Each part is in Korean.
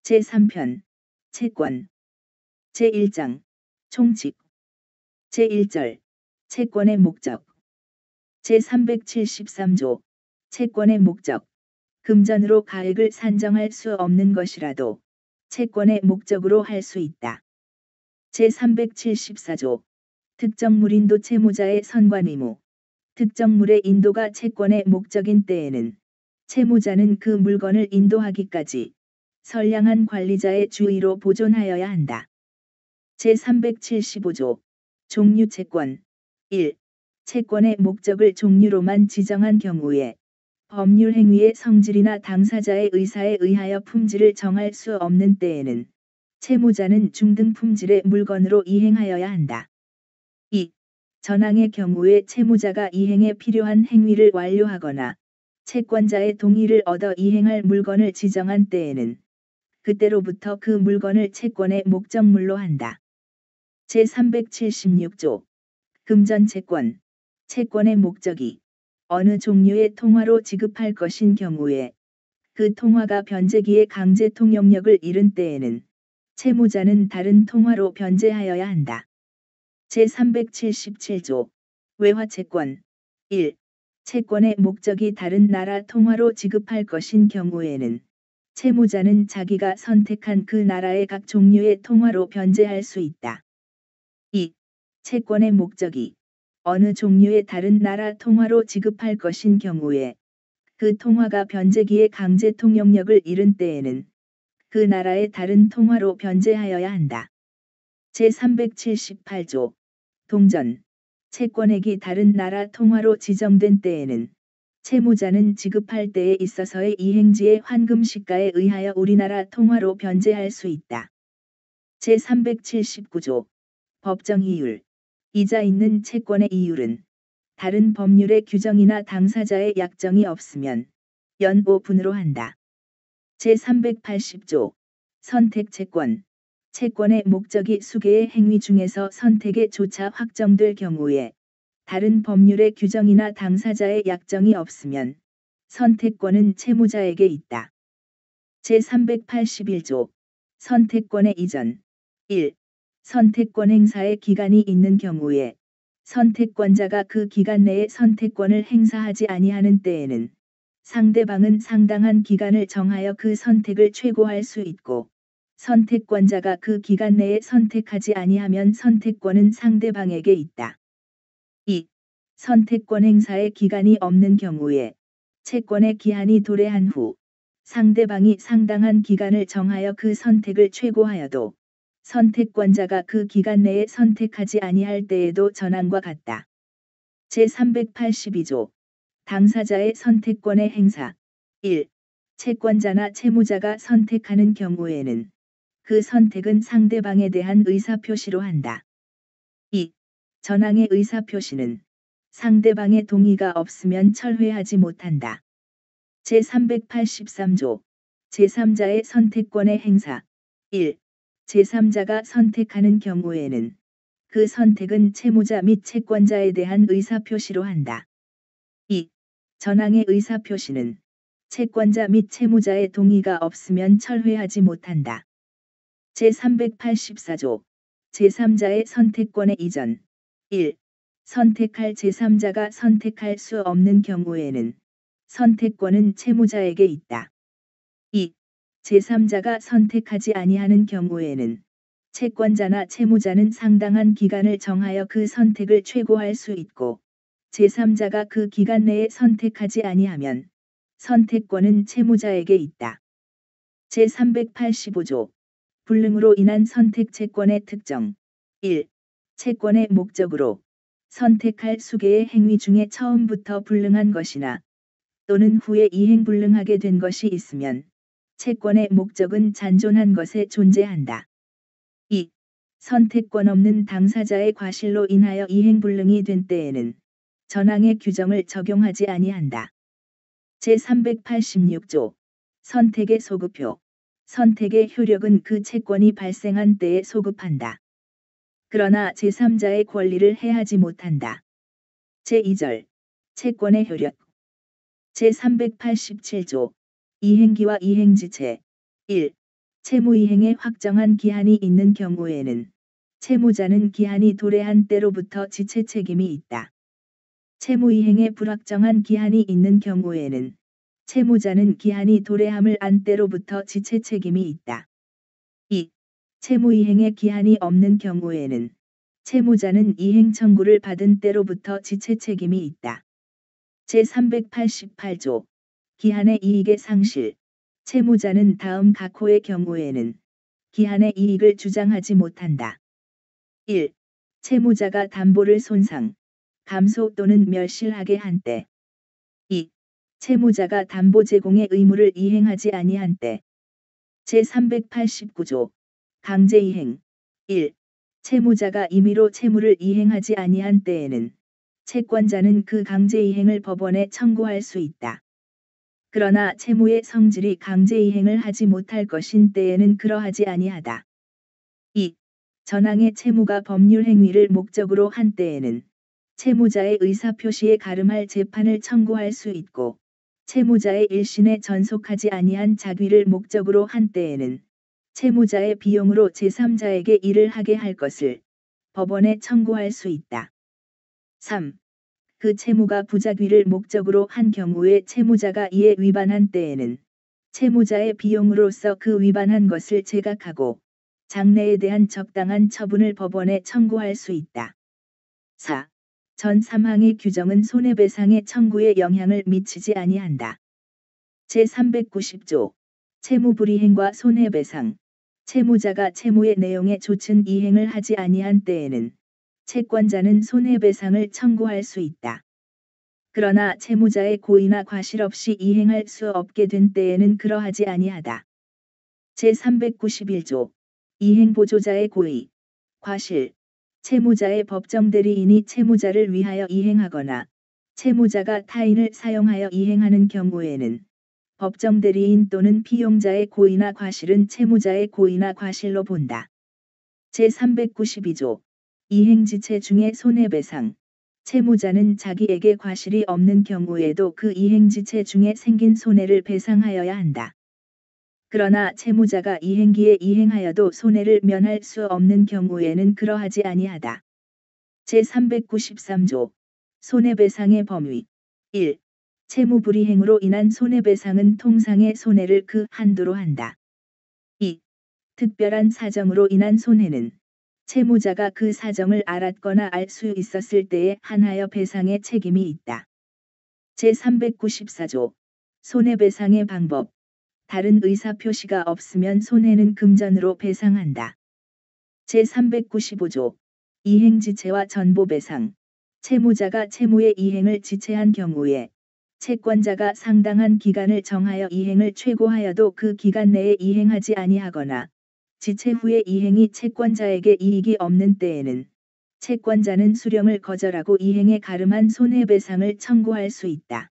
제3편 채권 제1장 총칙 제1절 채권의 목적 제373조 채권의 목적 금전으로 가액을 산정할 수 없는 것이라도 채권의 목적으로 할 수 있다. 제374조 특정물 인도 채무자의 선관 의무 특정물의 인도가 채권의 목적인 때에는 채무자는 그 물건을 인도하기까지 선량한 관리자의 주의로 보존하여야 한다. 제375조 종류채권 1. 채권의 목적을 종류로만 지정한 경우에 법률 행위의 성질이나 당사자의 의사에 의하여 품질을 정할 수 없는 때에는 채무자는 중등 품질의 물건으로 이행하여야 한다. 2. 전항의 경우에 채무자가 이행에 필요한 행위를 완료하거나 채권자의 동의를 얻어 이행할 물건을 지정한 때에는 그때로부터 그 물건을 채권의 목적물로 한다. 제376조 금전채권 채권의 목적이 어느 종류의 통화로 지급할 것인 경우에 그 통화가 변제기의 강제 통용력을 잃은 때에는 채무자는 다른 통화로 변제하여야 한다. 제377조 외화채권 1. 채권의 목적이 다른 나라 통화로 지급할 것인 경우에는 채무자는 자기가 선택한 그 나라의 각 종류의 통화로 변제할 수 있다. 2. 채권의 목적이 어느 종류의 다른 나라 통화로 지급할 것인 경우에 그 통화가 변제기의 강제 통용력을 잃은 때에는 그 나라의 다른 통화로 변제하여야 한다. 제378조 동전 채권액이 다른 나라 통화로 지정된 때에는 채무자는 지급할 때에 있어서의 이행지의 환금 시가에 의하여 우리나라 통화로 변제할 수 있다. 제379조 법정 이율 이자 있는 채권의 이율은 다른 법률의 규정이나 당사자의 약정이 없으면 연 5분으로 한다. 제380조 선택채권 채권의 목적이 수개의 행위 중에서 선택에 조차 확정될 경우에 다른 법률의 규정이나 당사자의 약정이 없으면 선택권은 채무자에게 있다. 제381조 선택권의 이전 1. 선택권 행사의 기간이 있는 경우에 선택권자가 그 기간 내에 선택권을 행사하지 아니하는 때에는 상대방은 상당한 기간을 정하여 그 선택을 최고할 수 있고 선택권자가 그 기간 내에 선택하지 아니하면 선택권은 상대방에게 있다. 2. 선택권 행사의 기간이 없는 경우에 채권의 기한이 도래한 후 상대방이 상당한 기간을 정하여 그 선택을 최고하여도 선택권자가 그 기간 내에 선택하지 아니할 때에도 전항과 같다. 제382조 당사자의 선택권의 행사 1. 채권자나 채무자가 선택하는 경우에는 그 선택은 상대방에 대한 의사표시로 한다. 2. 전항의 의사표시는 상대방의 동의가 없으면 철회하지 못한다. 제383조 제3자의 선택권의 행사 1. 제3자가 선택하는 경우에는 그 선택은 채무자 및 채권자에 대한 의사표시로 한다. 2. 전항의 의사표시는 채권자 및 채무자의 동의가 없으면 철회하지 못한다. 제384조 제3자의 선택권의 이전 1. 선택할 제3자가 선택할 수 없는 경우에는 선택권은 채무자에게 있다. 2. 제3자가 선택하지 아니하는 경우에는 채권자나 채무자는 상당한 기간을 정하여 그 선택을 최고할 수 있고 제3자가 그 기간 내에 선택하지 아니하면 선택권은 채무자에게 있다. 제385조 불능으로 인한 선택채권의 특정 1. 채권의 목적으로 선택할 수개의 행위 중에 처음부터 불능한 것이나 또는 후에 이행불능하게 된 것이 있으면 채권의 목적은 잔존한 것에 존재한다. 2. 선택권 없는 당사자의 과실로 인하여 이행불능이 된 때에는 전항의 규정을 적용하지 아니한다. 제386조 선택의 소급효 선택의 효력은 그 채권이 발생한 때에 소급한다. 그러나 제3자의 권리를 해하지 못한다. 제2절 채권의 효력 제387조 이행기와 이행지체 1. 채무이행에 확정한 기한이 있는 경우에는 채무자는 기한이 도래한 때로부터 지체 책임이 있다. 채무이행에 불확정한 기한이 있는 경우에는 채무자는 기한이 도래함을 안 때로부터 지체 책임이 있다. 2. 채무이행에 기한이 없는 경우에는 채무자는 이행 청구를 받은 때로부터 지체 책임이 있다. 제388조 기한의 이익의 상실. 채무자는 다음 각호의 경우에는 기한의 이익을 주장하지 못한다. 1. 채무자가 담보를 손상, 감소 또는 멸실하게 한 때. 2. 채무자가 담보 제공의 의무를 이행하지 아니한 때. 제389조 강제이행. 1. 채무자가 임의로 채무를 이행하지 아니한 때에는 채권자는 그 강제이행을 법원에 청구할 수 있다. 그러나 채무의 성질이 강제이행을 하지 못할 것인 때에는 그러하지 아니하다. 2. 전항의 채무가 법률 행위를 목적으로 한 때에는 채무자의 의사표시에 가름할 재판을 청구할 수 있고, 채무자의 일신에 전속하지 아니한 자귀를 목적으로 한 때에는 채무자의 비용으로 제3자에게 일을 하게 할 것을 법원에 청구할 수 있다. 3. 그 채무가 부자귀를 목적으로 한 경우에 채무자가 이에 위반한 때에는 채무자의 비용으로서 그 위반한 것을 제각하고 장래에 대한 적당한 처분을 법원에 청구할 수 있다. 4. 전 3항의 규정은 손해배상의 청구에 영향을 미치지 아니한다. 제390조 채무불이행과 손해배상. 채무자가 채무의 내용에 좋은 이행을 하지 아니한 때에는 채권자는 손해배상을 청구할 수 있다. 그러나 채무자의 고의나 과실 없이 이행할 수 없게 된 때에는 그러하지 아니하다. 제391조 이행보조자의 고의, 과실. 채무자의 법정 대리인이 채무자를 위하여 이행하거나 채무자가 타인을 사용하여 이행하는 경우에는 법정 대리인 또는 피용자의 고의나 과실은 채무자의 고의나 과실로 본다. 제392조 이행지체 중에 손해배상. 채무자는 자기에게 과실이 없는 경우에도 그 이행지체 중에 생긴 손해를 배상하여야 한다. 그러나 채무자가 이행기에 이행하여도 손해를 면할 수 없는 경우에는 그러하지 아니하다. 제393조 손해배상의 범위. 1. 채무불이행으로 인한 손해배상은 통상의 손해를 그 한도로 한다. 2. 특별한 사정으로 인한 손해는 채무자가 그 사정을 알았거나 알 수 있었을 때에 한하여 배상의 책임이 있다. 제394조 손해배상의 방법. 다른 의사표시가 없으면 손해는 금전으로 배상한다. 제395조 이행지체와 전보배상. 채무자가 채무의 이행을 지체한 경우에 채권자가 상당한 기간을 정하여 이행을 최고하여도 그 기간 내에 이행하지 아니하거나 지체 후에 이행이 채권자에게 이익이 없는 때에는 채권자는 수령을 거절하고 이행에 가름한 손해배상을 청구할 수 있다.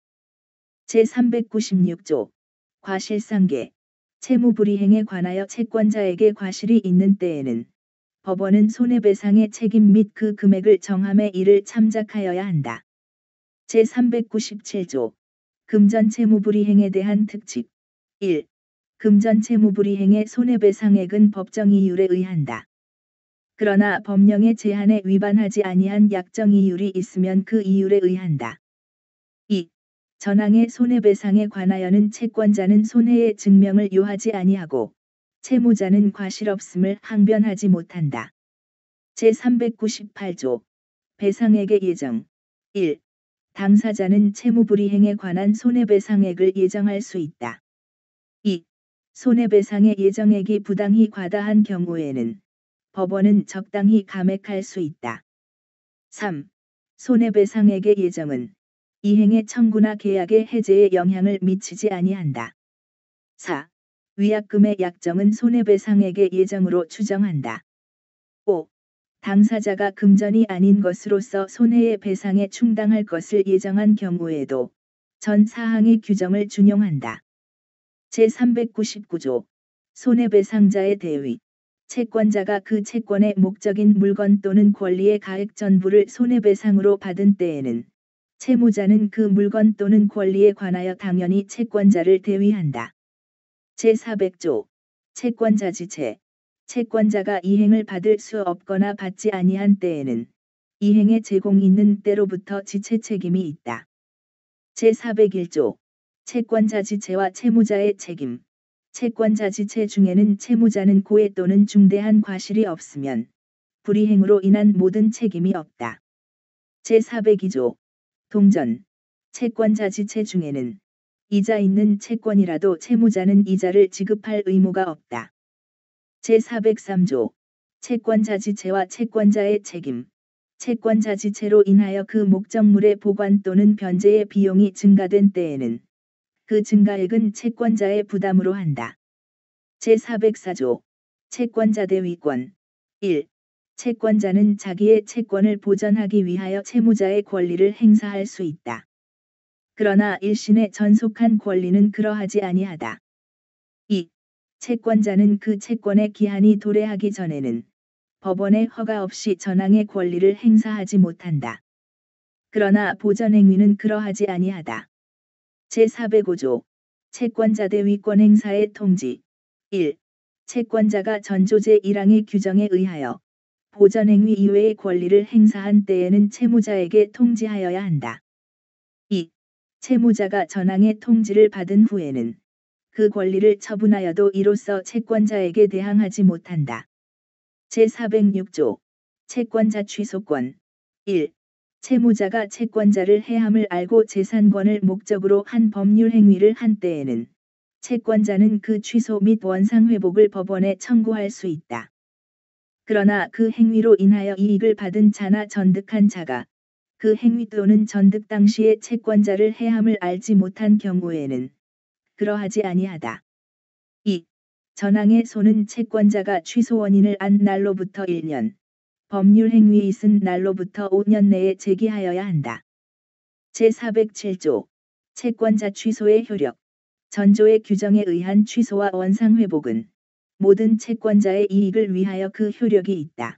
제396조 과실상계. 채무불이행에 관하여 채권자에게 과실이 있는 때에는 법원은 손해배상의 책임 및 그 금액을 정함에 이를 참작하여야 한다. 제397조 금전채무불이행에 대한 특칙. 1. 금전채무불이행의 손해배상액은 법정 이율에 의한다. 그러나 법령의 제한에 위반하지 아니한 약정 이율이 있으면 그 이율에 의한다. 2. 전항의 손해배상에 관하여는 채권자는 손해의 증명을 요하지 아니하고 채무자는 과실 없음을 항변하지 못한다. 제398조 배상액의 예정. 1. 당사자는 채무불이행에 관한 손해배상액을 예정할 수 있다. 2. 손해배상의 예정액이 부당히 과다한 경우에는 법원은 적당히 감액할 수 있다. 3. 손해배상액의 예정은 이행의 청구나 계약의 해제에 영향을 미치지 아니한다. 4. 위약금의 약정은 손해배상액의 예정으로 추정한다. 5. 당사자가 금전이 아닌 것으로서 손해의 배상에 충당할 것을 예정한 경우에도 전 사항의 규정을 준용한다. 제399조 손해배상자의 대위. 채권자가 그 채권의 목적인 물건 또는 권리의 가액 전부를 손해배상으로 받은 때에는 채무자는 그 물건 또는 권리에 관하여 당연히 채권자를 대위한다. 제400조 채권자지체. 채권자가 이행을 받을 수 없거나 받지 아니한 때에는 이행의 제공 있는 때로부터 지체 책임이 있다. 제401조. 채권자지체와 채무자의 책임. 채권자지체 중에는 채무자는 고의 또는 중대한 과실이 없으면 불이행으로 인한 모든 책임이 없다. 제402조. 동전. 채권자지체 중에는 이자 있는 채권이라도 채무자는 이자를 지급할 의무가 없다. 제403조. 채권자지체와 채권자의 책임. 채권자지체로 인하여 그 목적물의 보관 또는 변제의 비용이 증가된 때에는 그 증가액은 채권자의 부담으로 한다. 제404조. 채권자 대위권. 1. 채권자는 자기의 채권을 보전하기 위하여 채무자의 권리를 행사할 수 있다. 그러나 일신의 전속한 권리는 그러하지 아니하다. 2. 채권자는 그 채권의 기한이 도래하기 전에는 법원의 허가 없이 전항의 권리를 행사하지 못한다. 그러나 보전행위는 그러하지 아니하다. 제405조. 채권자 대위권 행사의 통지. 1. 채권자가 전조 제1항의 규정에 의하여 보전행위 이외의 권리를 행사한 때에는 채무자에게 통지하여야 한다. 2. 채무자가 전항의 통지를 받은 후에는 그 권리를 처분하여도 이로써 채권자에게 대항하지 못한다. 제406조. 채권자 취소권. 1. 채무자가 채권자를 해함을 알고 재산권을 목적으로 한 법률 행위를 한 때에는 채권자는 그 취소 및 원상 회복을 법원에 청구할 수 있다. 그러나 그 행위로 인하여 이익을 받은 자나 전득한 자가 그 행위 또는 전득 당시에 채권자를 해함을 알지 못한 경우에는 그러하지 아니하다. 2. 전항의 소는 채권자가 취소 원인을 안 날로부터 1년, 법률 행위에 있은 날로부터 5년 내에 제기하여야 한다. 제407조. 채권자 취소의 효력. 전조의 규정에 의한 취소와 원상 회복은 모든 채권자의 이익을 위하여 그 효력이 있다.